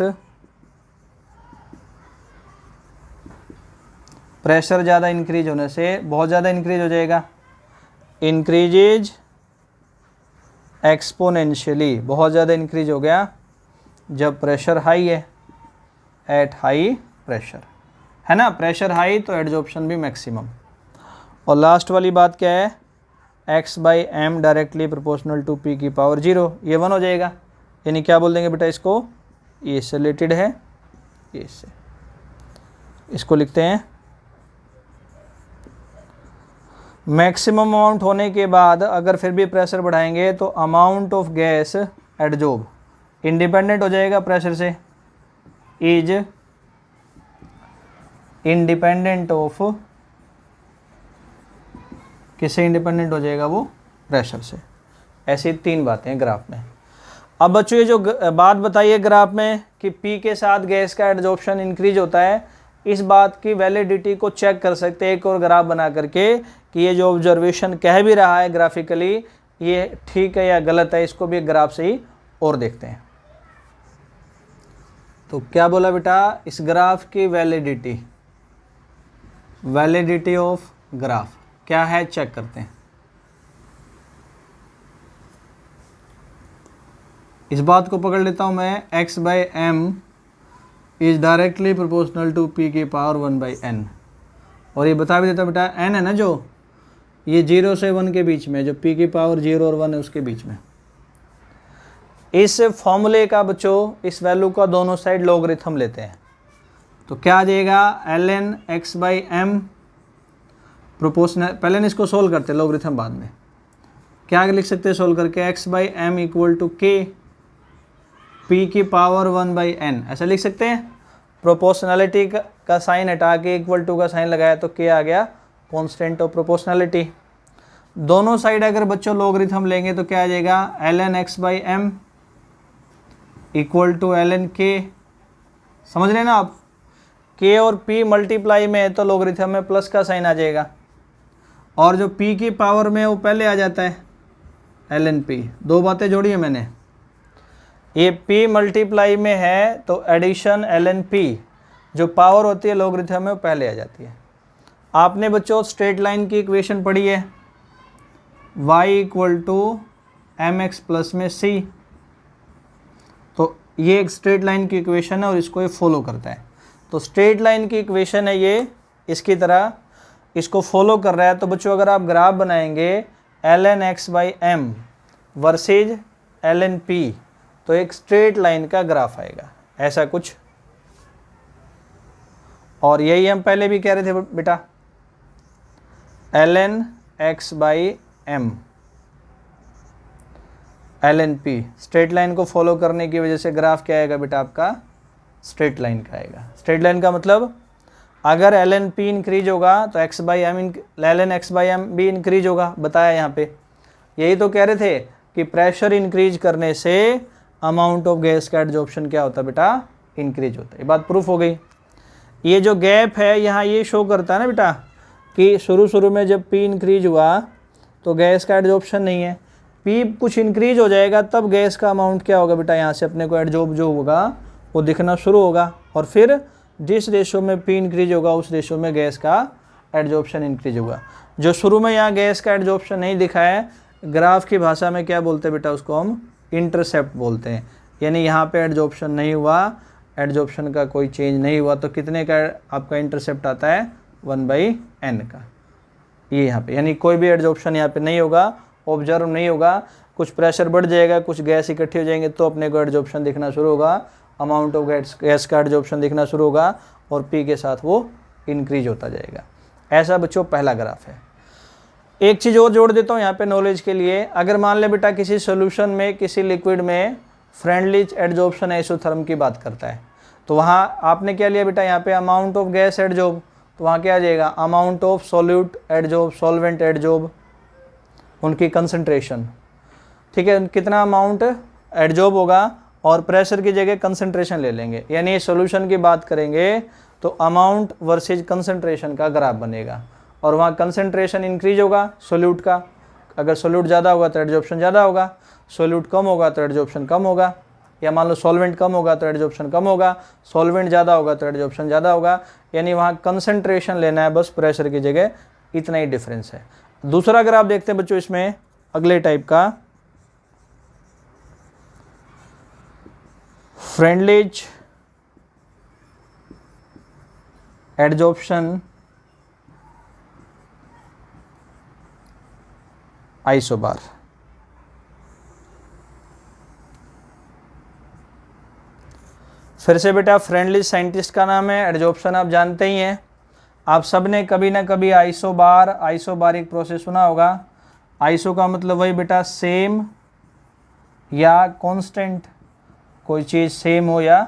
प्रेशर ज़्यादा इंक्रीज होने से बहुत ज़्यादा इंक्रीज हो जाएगा, इंक्रीजेज एक्सपोनेंशियली, बहुत ज़्यादा इंक्रीज हो गया जब प्रेशर हाई है, एट हाई प्रेशर, है ना, प्रेशर हाई तो एडजॉर्प्शन भी मैक्सिमम। और लास्ट वाली बात क्या है, x/m directly proportional to P की पावर 0, ये 1 हो जाएगा। यानी क्या बोल देंगे बेटा इसको, ये इससे रिलेटेड है, ये इससे, इसको लिखते हैं मैक्सिमम अमाउंट होने के बाद अगर फिर भी प्रेशर बढ़ाएंगे तो amount of gas adsorb independent हो जाएगा प्रेशर से, इज इंडिपेंडेंट ऑफ किससे इंडिपेंडेंट हो जाएगा? वो प्रेशर से। ऐसी 3 बातें हैं ग्राफ में। अब बच्चों ये जो बात बताइए ग्राफ में कि P के साथ गैस का एडजॉर्प्शन इंक्रीज होता है, इस बात की वैलिडिटी को चेक कर सकते हैं एक और ग्राफ बना करके कि ये जो ऑब्जर्वेशन कह भी रहा है ग्राफिकली ये ठीक है या गलत है। इसको भी एक ग्राफ से ही और देखते हैं। तो क्या बोला बेटा? इस ग्राफ की वैलिडिटी, वैलिडिटी ऑफ ग्राफ क्या है चेक करते हैं। इस बात को पकड़ लेता हूं मैं, x/m is directly proportional to p की पावर 1/n। और ये बता भी देता बेटा n है ना, जो ये 0 से 1 के बीच में, जो p की पावर 0 और 1 है उसके बीच में। इस फॉर्मूले का बच्चों इस वैल्यू का दोनों साइड लॉगरिथम लेते हैं तो क्या आ जाएगा? ln x/m प्रोपोर्शनल, पहले इसको सोल्व करते हैं लॉगरिथम बाद में। क्या लिख सकते हैं सोल्व करके? x/m equal to k p की पावर 1/n, ऐसा लिख सकते हैं। प्रोपोर्शनलिटी का साइन हटा के इक्वल टू का साइन लगाया तो k आ गया कांस्टेंट ऑफ प्रोपोर्शनलिटी। दोनों साइड अगर बच्चों लॉगरिथम लेंगे तो क्या आ जाएगा? ln x/m equal to ln k। समझ रहे हैं ना आप? k और p मल्टीप्लाई में है तो लॉगरिथम में प्लस का साइन आ जाएगा, और जो p की पावर में वो पहले आ जाता है ln p। 2 बातें जोड़ी है मैंने। ये p मल्टीप्लाई में है तो एडिशन ln p, जो पावर होती है लॉगरिथम में वो पहले आ जाती है। आपने बच्चों स्ट्रेट लाइन की इक्वेशन पढ़ी है, y equal to mx plus में c। तो ये एक स्ट्रेट लाइन की इक्वेशन है और इसको ये फॉलो करता है। तो स्ट्रेट लाइन की इक्वेशन है ये, इसकी तरह इसको फॉलो कर रहा है। तो बच्चों अगर आप ग्राफ बनाएंगे ln x/m versus ln p तो एक स्ट्रेट लाइन का ग्राफ आएगा ऐसा कुछ। और यही हम पहले भी कह रहे थे बेटा, ln x/m ln p straight line को फॉलो करने की वजह से ग्राफ क्या आएगा बेटा? आपका स्ट्रेट लाइन का आएगा। स्ट्रेट लाइन का मतलब अगर ln p इंक्रीज होगा तो ln x/m भी इंक्रीज होगा, बताया यहाँ पे। यही तो कह रहे थे कि प्रेशर इंक्रीज करने से अमाउंट ऑफ गैस का एडजॉर्प्शन क्या होता है बेटा? इंक्रीज होता है। ये बात प्रूफ हो गई। ये जो गैप है यहाँ ये शो करता है ना बेटा कि शुरू में जब p इंक्रीज हुआ तो गैस का एडजॉर्प्शन नहीं है, p कुछ इंक्रीज हो जाएगा तब गैस का अमाउंट क्या होगा बेटा? यहाँ से अपने को एडजॉर्ब जो होगा वो दिखना शुरू होगा, और फिर जिस रेशो में p इंक्रीज होगा उस रेशो में गैस का एडजॉर्प्शन इंक्रीज होगा। जो शुरू में यहाँ गैस का एडजॉर्प्शन नहीं दिखा है, ग्राफ की भाषा में क्या बोलते हैं बेटा? उसको हम इंटरसेप्ट बोलते हैं। यानी यहाँ पे एडजॉर्प्शन नहीं हुआ, एडजॉर्प्शन का कोई चेंज नहीं हुआ, तो कितने का आपका इंटरसेप्ट आता है? 1/n का। ये यहाँ पे यानी कोई भी एडजॉर्प्शन यहाँ पे नहीं होगा, ऑब्जर्व नहीं होगा। कुछ प्रेशर बढ़ जाएगा, कुछ गैस इकट्ठी हो जाएंगे तो अपने को एडजॉर्प्शन दिखना शुरू होगा, अमाउंट ऑफ गैस का एडजॉर्प्शन दिखना शुरू होगा और p के साथ वो इंक्रीज होता जाएगा। ऐसा बच्चों पहला ग्राफ है। एक चीज़ और जोड़ देता हूँ यहाँ पे नॉलेज के लिए। अगर मान ले बेटा किसी सोल्यूशन में, किसी लिक्विड में फ्रेंडली एडजॉर्प्शन आइसोथर्म की बात करता है तो वहाँ आपने क्या लिया बेटा? यहाँ पे अमाउंट ऑफ गैस एडजॉर्ब, तो वहाँ क्या आ जाएगा? Amount of solute adsorb, solvent adsorb, उनकी कंसंट्रेशन। ठीक है, कितना अमाउंट एडजॉर्ब होगा और प्रेशर की जगह कंसंट्रेशन ले लेंगे। यानी सॉल्यूशन की बात करेंगे तो अमाउंट वर्सेज कंसंट्रेशन का ग्राफ बनेगा, और वहाँ कंसंट्रेशन इंक्रीज होगा सोल्यूट का। अगर सोल्यूट ज़्यादा होगा तो एडजॉर्प्शन ज़्यादा होगा, सोल्यूट कम होगा तो एडजॉर्प्शन कम होगा, या मान लो सॉल्वेंट कम होगा तो एडजॉर्प्शन कम होगा, सॉल्वेंट ज़्यादा होगा तो एडजॉर्प्शन ज़्यादा होगा। यानी वहाँ कंसंट्रेशन लेना है बस, प्रेशर की जगह, इतना ही डिफरेंस है। दूसरा अगर आप देखते हैं बच्चों इसमें अगले टाइप का, फ्रेंडलीज एडजॉर्प्शन आइसोबार। फिर से बेटा फ्रेंडली साइंटिस्ट का नाम है, एडजॉर्प्शन आप जानते ही हैं। आप सब ने कभी ना कभी आइसोबारिक प्रोसेस सुना होगा। आइसो का मतलब वही बेटा सेम या कांस्टेंट, कोई चीज़ सेम हो या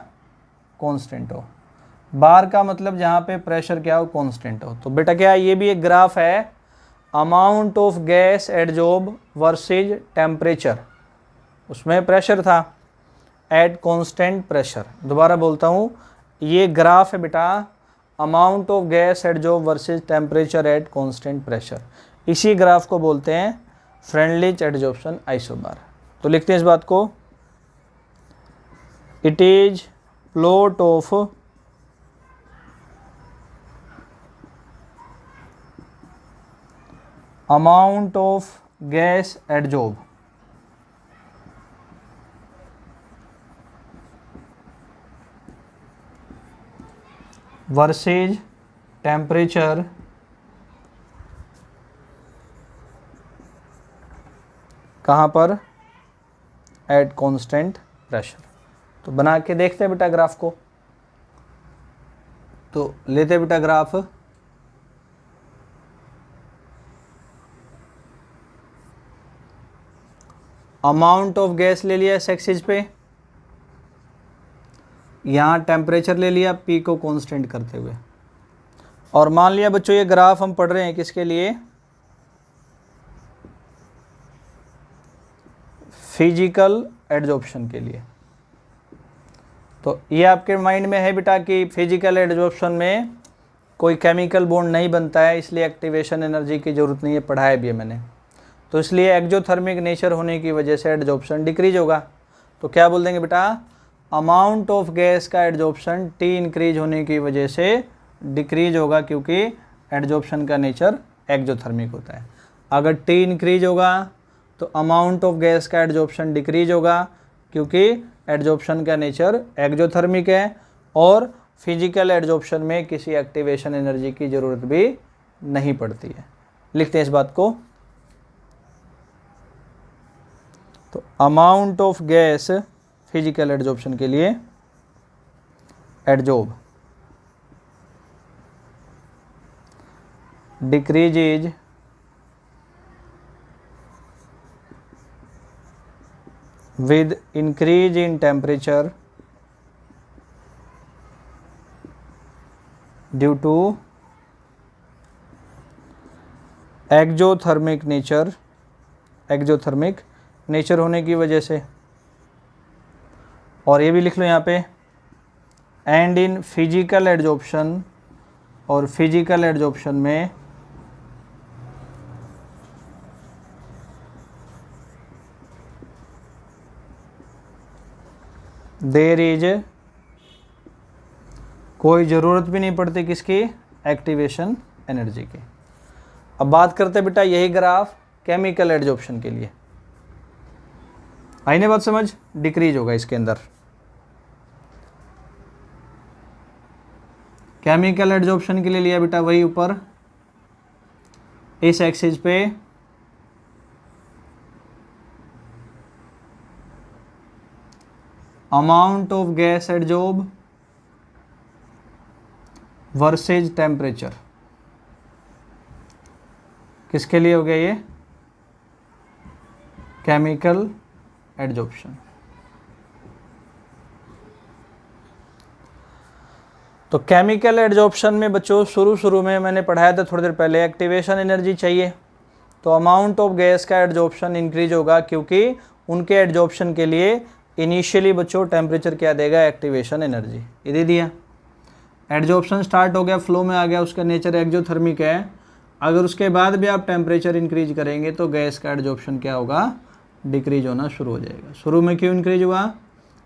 कांस्टेंट हो। बार का मतलब जहाँ पे प्रेशर क्या हो, कांस्टेंट हो। तो बेटा क्या ये भी एक ग्राफ है amount of gas adsorb versus temperature, उसमें प्रेशर था एट कांस्टेंट प्रेशर। दोबारा बोलता हूँ, ये ग्राफ है बेटा amount of gas adsorb versus temperature at constant pressure. इसी ग्राफ को बोलते हैं फ्रेंडलिच एडजॉर्प्शन आइसोबार। तो लिखते हैं इस बात को, it is plot of amount of gas adsorb versus temperature कहाँ पर, एट कांस्टेंट प्रेशर। तो बना के देखते हैं बेटा ग्राफ को। तो लेते बेटा ग्राफ, अमाउंट ऑफ गैस ले लिया इस एक्सिस पे, यहाँ टेम्परेचर ले लिया P को कांस्टेंट करते हुए, और मान लिया बच्चों ये ग्राफ हम पढ़ रहे हैं किसके लिए, फिजिकल एडजॉर्प्शन के लिए। तो ये आपके माइंड में है बेटा कि फिजिकल एडजॉर्प्शन में कोई केमिकल बॉन्ड नहीं बनता है, इसलिए एक्टिवेशन एनर्जी की ज़रूरत नहीं है, पढ़ाया भी है मैंने। तो इसलिए एक्जोथर्मिक नेचर होने की वजह से एडजॉर्प्शन डिक्रीज होगा। तो क्या बोल देंगे बेटा, अमाउंट ऑफ गैस का एडजॉर्प्शन T इंक्रीज होने की वजह से डिक्रीज होगा, क्योंकि एडजॉर्प्शन का नेचर एक्जोथर्मिक होता है। अगर T इंक्रीज होगा तो अमाउंट ऑफ गैस का एडजॉर्प्शन डिक्रीज होगा, क्योंकि एडजॉर्प्शन का नेचर एक्जोथर्मिक है, और फिजिकल एडजॉर्प्शन में किसी एक्टिवेशन एनर्जी की ज़रूरत भी नहीं पड़ती है। लिखते हैं इस बात को, तो amount of gas physical adsorption के लिए adsorb decreases with increase in temperature due to exothermic nature होने की वजह से। और ये भी लिख लो यहाँ पे, एंड इन फिजिकल एडजॉर्प्शन, और फिजिकल एडजॉर्प्शन में देयर इज, कोई ज़रूरत भी नहीं पड़ती किसकी, एक्टिवेशन एनर्जी की। अब बात करते हैं बेटा यही ग्राफ केमिकल एडजॉर्प्शन के लिए। आई ना बात समझ, डिक्रीज होगा इसके अंदर। केमिकल एडजॉर्प्शन के लिए लिया बेटा वही ऊपर इस एक्सिस पे amount of gas adsorb versus temperature, किसके लिए हो गया ये, केमिकल एडजॉर्प्शन। तो केमिकल एडजॉर्प्शन में बच्चों शुरू में मैंने पढ़ाया था थोड़ी देर पहले, एक्टिवेशन एनर्जी चाहिए, तो अमाउंट ऑफ गैस का एडजॉर्प्शन इंक्रीज होगा, क्योंकि उनके एडजॉर्प्शन के लिए इनिशियली बच्चों टेम्परेचर क्या देगा, एक्टिवेशन एनर्जी। ये दे दिया, एडजॉर्प्शन स्टार्ट हो गया, फ्लो में आ गया, उसका नेचर एक्जोथर्मिक है। अगर उसके बाद भी आप टेम्परेचर इंक्रीज करेंगे तो गैस का एडजॉर्प्शन क्या होगा, डिक्रीज होना शुरू हो जाएगा। शुरू में क्यों इंक्रीज हुआ,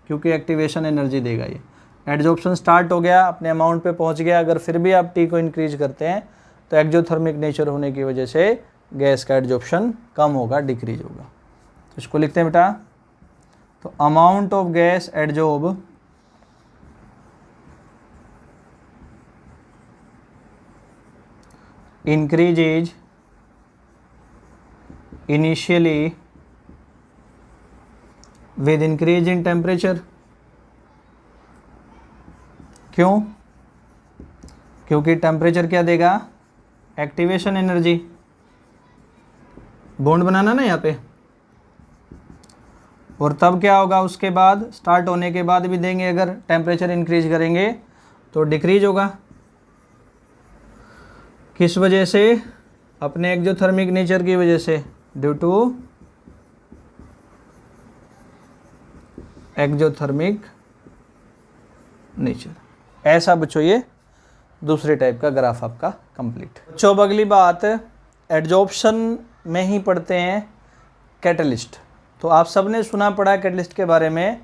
क्योंकि एक्टिवेशन एनर्जी देगा ये। एडजॉर्प्शन स्टार्ट हो गया, अपने अमाउंट पे पहुंच गया, अगर फिर भी आप T को इंक्रीज करते हैं तो एक्जोथर्मिक नेचर होने की वजह से गैस का एडजॉर्प्शन कम होगा, डिक्रीज होगा। तो इसको लिखते हैं बेटा, तो amount of gas adsorb increases initially with increase in temperature। क्यों, क्योंकि टेम्परेचर क्या देगा, एक्टिवेशन एनर्जी, बॉन्ड बनाना ना यहाँ पे, और तब क्या होगा, उसके बाद स्टार्ट होने के बाद भी देंगे, अगर टेम्परेचर इंक्रीज करेंगे तो डिक्रीज होगा। किस वजह से, अपने एक्जोथर्मिक नेचर की वजह से, ड्यू टू एक्जोथर्मिक नेचर। ऐसा बच्चों ये दूसरे टाइप का ग्राफ आपका कंप्लीट। बच्चों अब अगली बात, एडजॉर्प्शन में ही पढ़ते हैं कैटलिस्ट। तो आप सबने सुना पड़ा कैटलिस्ट के बारे में,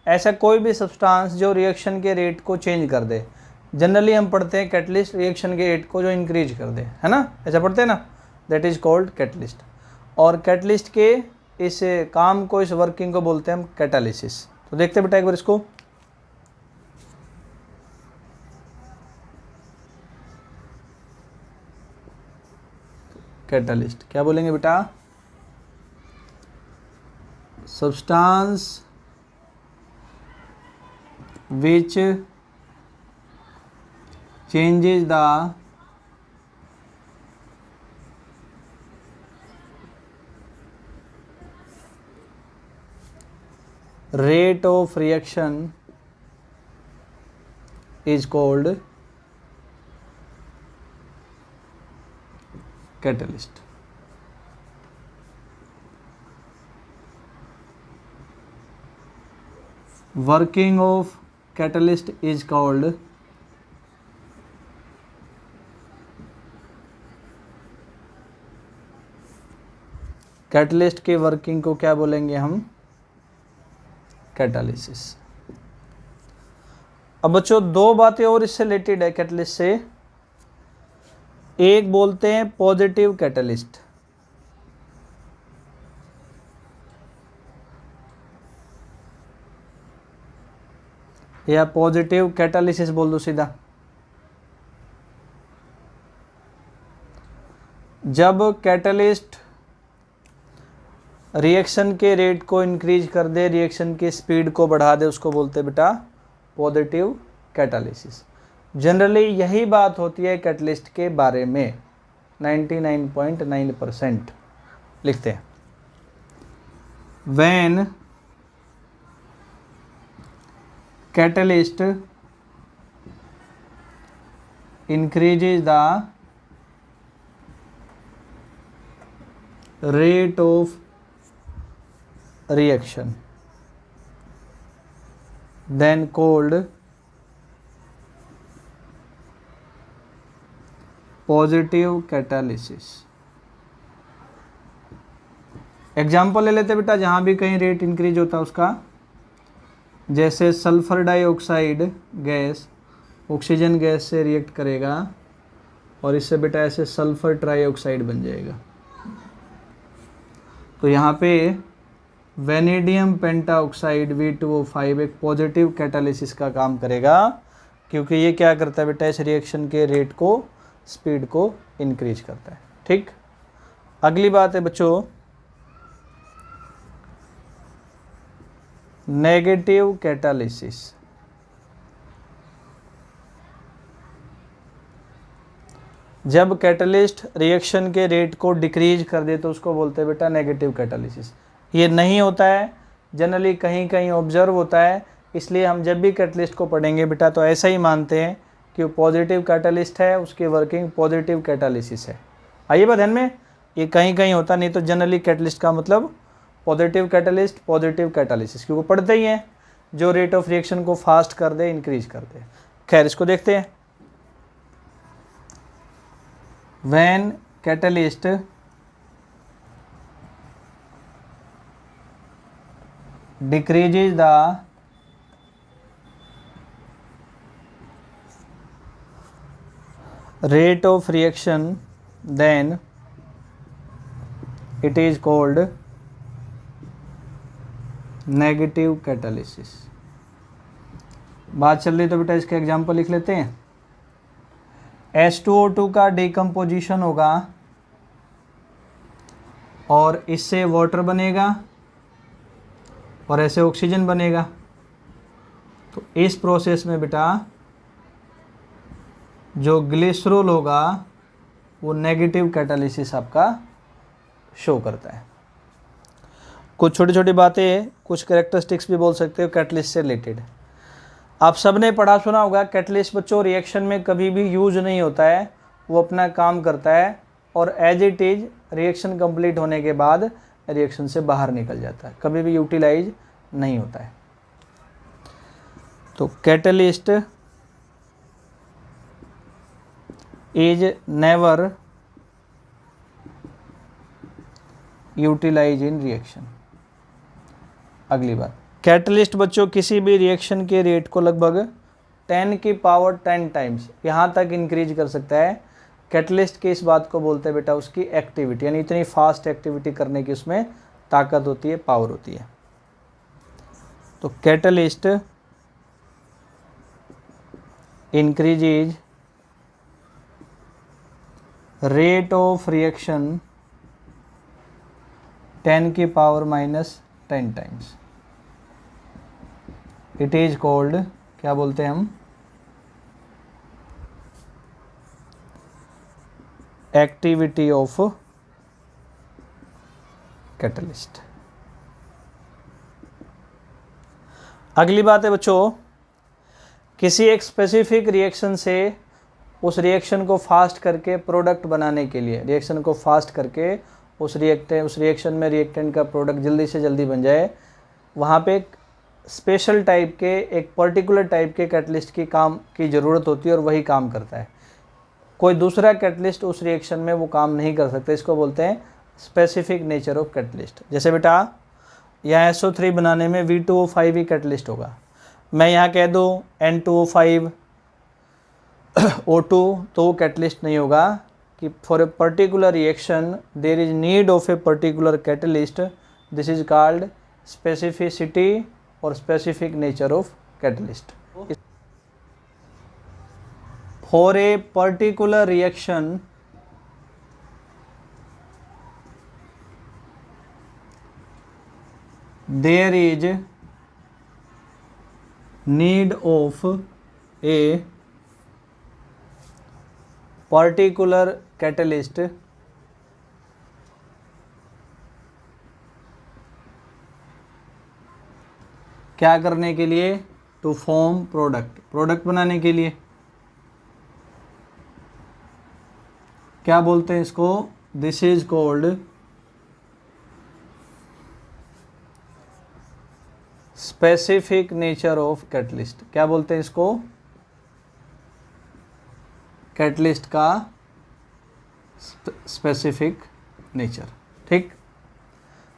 ऐसा कोई भी सब्सटेंस जो रिएक्शन के रेट को चेंज कर दे। जनरली हम पढ़ते हैं कैटलिस्ट रिएक्शन के रेट को जो इंक्रीज कर दे, है ना, ऐसा पढ़ते हैं ना, दैट इज कॉल्ड कैटलिस्ट। और कैटलिस्ट के इस काम को, इस वर्किंग को बोलते हैं हम कैटालिसिस। तो देखते हैं बेटा एक बार इसको। कैटालिस्ट क्या बोलेंगे बेटा? Substance which changes the rate of reaction is called catalyst. Working of catalyst is called catalyst के वर्किंग को क्या बोलेंगे हम? कैटालिसिस। अब बच्चों दो बातें और इससे रिलेटेड है कैटलिस्ट से। एक बोलते हैं पॉजिटिव कैटलिस्ट, या पॉजिटिव कैटालिसिस बोल दो सीधा। जब कैटलिस्ट रिएक्शन के रेट को इंक्रीज कर दे, रिएक्शन की स्पीड को बढ़ा दे, उसको बोलते हैं बेटा पॉजिटिव कैटालिसिस। जनरली यही बात होती है कैटलिस्ट के बारे में, 99.9% लिखते हैं। When catalyst increases the rate of reaction, then called positive catalysis। Example ले लेते बेटा, जहाँ भी कहीं रेट इंक्रीज होता है उसका, जैसे sulphur dioxide gas oxygen gas से रिएक्ट करेगा और इससे बेटा ऐसे सल्फर ट्राइऑक्साइड बन जाएगा। तो यहाँ पे वेनेडियम पेंटाऑक्साइड V2O5 एक पॉजिटिव कैटालिसिस का काम करेगा, क्योंकि ये क्या करता है बेटा, इस रिएक्शन के रेट को, स्पीड को इंक्रीज करता है। ठीक, अगली बात है बच्चों नेगेटिव कैटालिसिस। जब कैटलिस्ट रिएक्शन के रेट को डिक्रीज कर दे तो उसको बोलते हैं बेटा नेगेटिव कैटालिसिस। ये नहीं होता है, जनरली कहीं कहीं ऑब्जर्व होता है, इसलिए हम जब भी कैटलिस्ट को पढ़ेंगे बेटा तो ऐसा ही मानते हैं कि वो पॉजिटिव कैटालिस्ट है, उसकी वर्किंग पॉजिटिव कैटालिसिस है। आइए बात ध्यान में, ये कहीं कहीं होता नहीं, तो जनरली कैटलिस्ट का मतलब पॉजिटिव कैटालिस्ट, पॉजिटिव कैटालिसिस, क्योंकि पढ़ते ही हैं जो रेट ऑफ रिएक्शन को फास्ट कर दे, इंक्रीज कर दे। खैर इसको देखते हैं। When catalyst decreases the rate of reaction, then it is called negative catalysis. बात चल रही तो बेटा इसका एग्जांपल लिख लेते हैं। H2O2 का डिकम्पोजिशन होगा और इससे वाटर बनेगा और ऐसे ऑक्सीजन बनेगा। तो इस प्रोसेस में बेटा जो ग्लिसरॉल होगा वो नेगेटिव कैटालिसिस आपका शो करता है। कुछ छोटी छोटी बातें, कुछ कैरेक्टरिस्टिक्स भी बोल सकते हो कैटलिस्ट से रिलेटेड। आप सबने पढ़ा सुना होगा कैटलिस्ट बच्चों रिएक्शन में कभी भी यूज नहीं होता है, वो अपना काम करता है और as it is reaction complete होने के बाद रिएक्शन से बाहर निकल जाता है, कभी भी यूटिलाइज नहीं होता है। तो catalyst is never utilize in reaction. अगली बात, कैटलिस्ट बच्चों किसी भी रिएक्शन के रेट को लगभग 10 की पावर 10 टाइम्स यहाँ तक इंक्रीज कर सकता है। कैटलिस्ट की इस बात को बोलते हैं बेटा उसकी एक्टिविटी, यानी इतनी फास्ट एक्टिविटी करने की उसमें ताकत होती है, पावर होती है। तो catalyst increases rate of reaction 10 की power -10 times. It is called, क्या बोलते हैं हम, एक्टिविटी ऑफ कैटलिस्ट। अगली बात है बच्चों, किसी एक स्पेसिफिक रिएक्शन से उस रिएक्शन को फास्ट करके प्रोडक्ट बनाने के लिए, रिएक्शन को फास्ट करके उस रिएक्शन में रिएक्टेंट का प्रोडक्ट जल्दी से जल्दी बन जाए, वहाँ पे एक स्पेशल टाइप के, एक पर्टिकुलर टाइप के कैटलिस्ट की काम की ज़रूरत होती है और वही काम करता है। कोई दूसरा कैटलिस्ट उस रिएक्शन में वो काम नहीं कर सकता, इसको बोलते हैं स्पेसिफिक नेचर ऑफ कैटलिस्ट। जैसे बेटा यहाँ SO3 बनाने में V2O5 ही कैटलिस्ट होगा, मैं यहाँ कह दूँ N2O5 O2 तो वो कैटलिस्ट नहीं होगा, कि for a particular reaction there is need of a particular catalyst, this is called specificity और specific nature of catalyst. For a particular reaction there is need of a particular catalyst क्या करने के लिए, to form product, product बनाने के लिए। क्या बोलते हैं इसको, this is called specific nature of catalyst. क्या बोलते हैं इसको, कैटलिस्ट का स्पेसिफिक नेचर। ठीक,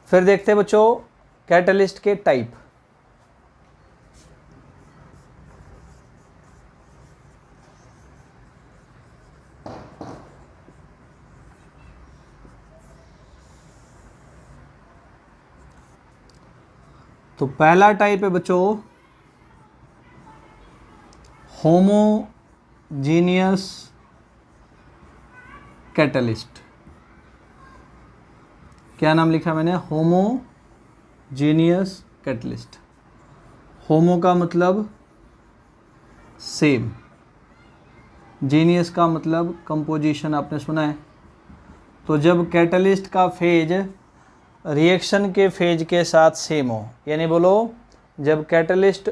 फिर देखते हैं बच्चों कैटलिस्ट के टाइप। तो पहला टाइप है बच्चों होमोजीनियस कैटलिस्ट। क्या नाम लिखा मैंने, होमोजीनियस कैटलिस्ट। होमो का मतलब सेम, जीनियस का मतलब कंपोजिशन, आपने सुना है। तो जब कैटलिस्ट का फेज रिएक्शन के फेज के साथ सेम हो, यानी बोलो जब कैटलिस्ट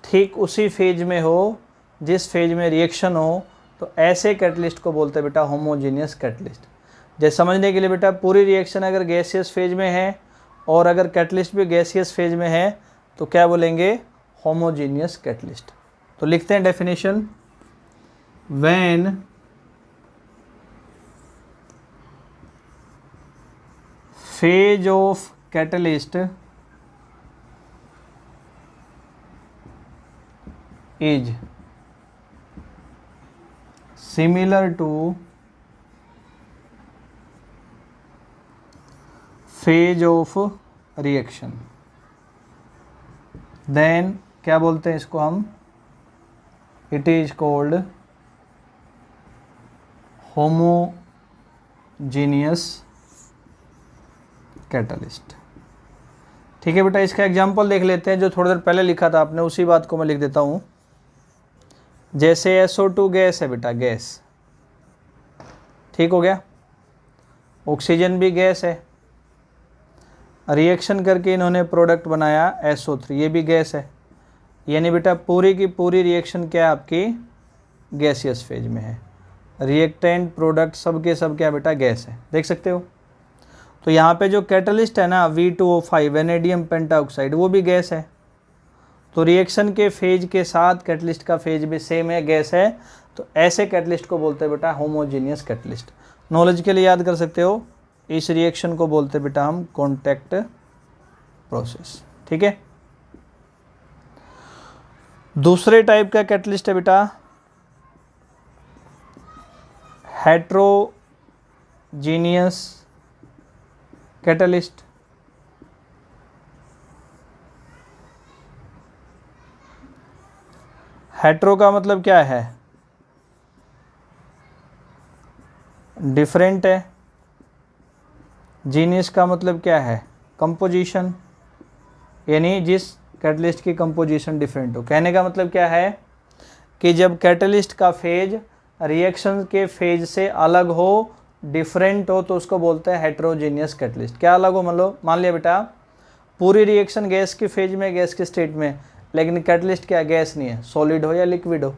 ठीक उसी फेज में हो जिस फेज में रिएक्शन हो, तो ऐसे कैटलिस्ट को बोलते हैं बेटा होमोजीनियस कैटलिस्ट। जैसे समझने के लिए बेटा, पूरी रिएक्शन अगर गैसियस फेज में है और अगर कैटलिस्ट भी गैसियस फेज में है तो क्या बोलेंगे, होमोजीनियस कैटलिस्ट। तो लिखते हैं definition, when phase of catalyst is similar to phase of reaction, then क्या बोलते हैं इसको हम, it is called homogeneous catalyst. ठीक है बेटा, इसका एग्जांपल देख लेते हैं, जो थोड़ी देर पहले लिखा था आपने उसी बात को मैं लिख देता हूँ। जैसे SO2 गैस है बेटा, गैस, ठीक हो गया, ऑक्सीजन भी गैस है, रिएक्शन करके इन्होंने प्रोडक्ट बनाया SO3, ये भी गैस है, यानी बेटा पूरी की पूरी रिएक्शन क्या है आपकी गैसियस फेज में है। रिएक्टेंट, प्रोडक्ट, सब के सब क्या बेटा गैस है, देख सकते हो। तो यहाँ पे जो कैटलिस्ट है ना V2O5 वेनेडियम पेंटाऑक्साइड, वो भी गैस है। तो रिएक्शन के फेज के साथ कैटलिस्ट का फेज भी सेम है, गैस है। तो ऐसे कैटलिस्ट को बोलते हैं बेटा होमोजीनियस कैटलिस्ट। नॉलेज के लिए याद कर सकते हो, इस रिएक्शन को बोलते हैं बेटा हम कॉन्टैक्ट प्रोसेस, ठीक है। दूसरे टाइप का कैटलिस्ट है बेटा हेट्रोजीनियस कैटलिस्ट। हेट्रो का मतलब क्या है, डिफरेंट है। जीनियस का मतलब क्या है, कंपोजिशन, यानी जिस कैटलिस्ट की कंपोजिशन डिफरेंट हो। कहने का मतलब क्या है कि जब कैटलिस्ट का फेज रिएक्शन के फेज से अलग हो, डिफरेंट हो, तो उसको बोलते हैं हेट्रोजीनियस कैटलिस्ट। क्या अलग हो, मतलब मान लिया बेटा पूरी रिएक्शन गैस के फेज में, गैस के स्टेट में, लेकिन कैटलिस्ट क्या गैस नहीं है, सॉलिड हो या लिक्विड हो,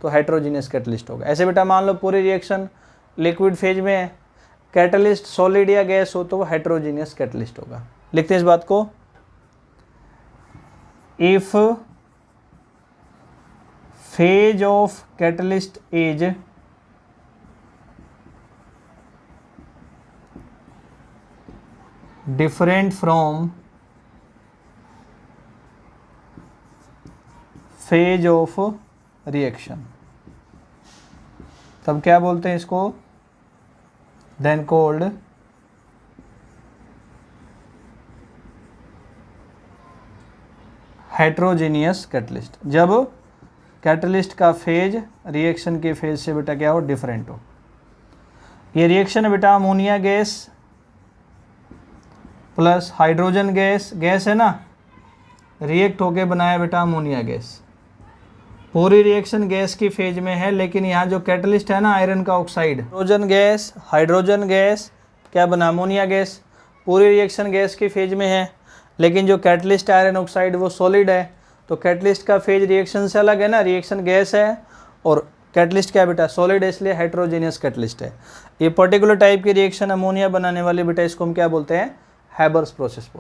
तो हेट्रोजीनियस कैटलिस्ट होगा। ऐसे बेटा मान लो पूरी रिएक्शन लिक्विड फेज में है, कैटलिस्ट सॉलिड या गैस हो, तो वो हेट्रोजीनियस कैटलिस्ट होगा। लिखते हैं इस बात को, if phase of catalyst is different from phase of reaction, तब क्या बोलते हैं इसको, then called heterogeneous catalyst। जब कैटलिस्ट का फेज रिएक्शन के फेज से बेटा क्या हो, डिफरेंट हो। ये रिएक्शन है बेटा ammonia gas plus hydrogen gas, gas है ना, रिएक्ट होके बनाया बेटा अमोनिया गैस। पूरी रिएक्शन गैस की फेज में है, लेकिन यहाँ जो कैटलिस्ट है ना आयरन का ऑक्साइड, हाइड्रोजन गैस क्या बना, अमोनिया गैस। पूरी रिएक्शन गैस की फेज में है, लेकिन जो कैटलिस्ट आयरन ऑक्साइड वो सॉलिड है। तो कैटलिस्ट का फेज रिएक्शन से अलग है ना, रिएक्शन गैस है और कैटलिस्ट क्या बेटा सॉलिड है, इसलिए हेट्रोजीनियस कैटलिस्ट है। ये पर्टिकुलर टाइप की रिएक्शन अमोनिया बनाने वाली बेटा, इसको हम क्या बोलते हैं, हैबर्स प्रोसेस बोलते हैं।